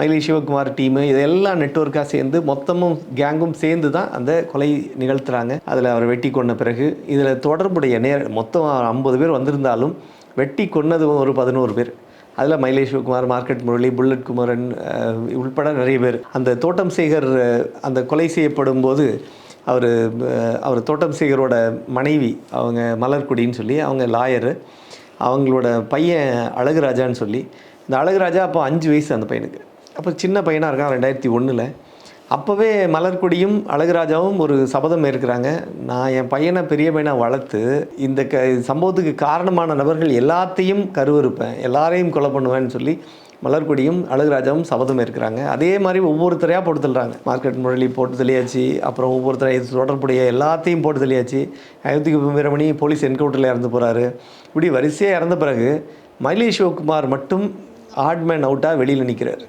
மயிலை சிவகுமார் டீமு இதெல்லாம் நெட்வொர்க்காக சேர்ந்து மொத்தமும் கேங்கும் சேர்ந்து தான் அந்த கொலை நிகழ்த்துறாங்க. அதில் அவர் வெட்டி கொண்ட பிறகு இதில் தொடர்புடைய மொத்தம் 50 பேர் வந்திருந்தாலும் வெட்டி கொன்னது ஒரு 11 பேர். அதில் மயிலை சிவகுமார், மார்க்கெட் முரளி, புல்லட் குமரன் உள்பட நிறைய பேர். அந்த தோட்டம் சேகர் அந்த கொலை செய்யப்படும் போது அவர் தோட்டம் சேகரோட மனைவி அவங்க மலர்கொடின்னு சொல்லி அவங்க லாயரு, அவங்களோட பையன் அழகுராஜான்னு சொல்லி. இந்த அழகுராஜா அப்போ 5 வயசு அந்த பையனுக்கு. அப்போ சின்ன பையனாக இருக்கான் 2001. அப்போவே மலர்கொடியும் அழகுராஜாவும் ஒரு சபதம் ஏற்கிறாங்க. நான் என் பையனை பெரிய பையனாக வளர்த்து இந்த சம்பவத்துக்கு காரணமான நபர்கள் எல்லாத்தையும் கருவறுப்பேன், எல்லாரையும் கொலை பண்ணுவேன்னு சொல்லி மலர்கொடியும் அழகுராஜாவும் சபதம் ஏற்கிறாங்க. அதே மாதிரி ஒவ்வொருத்தரையாக போட்டு தள்ளுறாங்க. மார்க்கெட் முரளி போட்டு தெளியாச்சு, அப்புறம் ஒவ்வொருத்தரை இது தொடர்புடைய எல்லாத்தையும் போட்டு தெளியாச்சு. அயோத்திக்கு வீரமணி போலீஸ் என்கவுண்டரில் இறந்து போகிறாரு. இப்படி வரிசையாக இறந்த பிறகு மயிலை சிவகுமார் மட்டும் ஆட்மேன் அவுட்டாக வெளியில் நிற்கிறார்.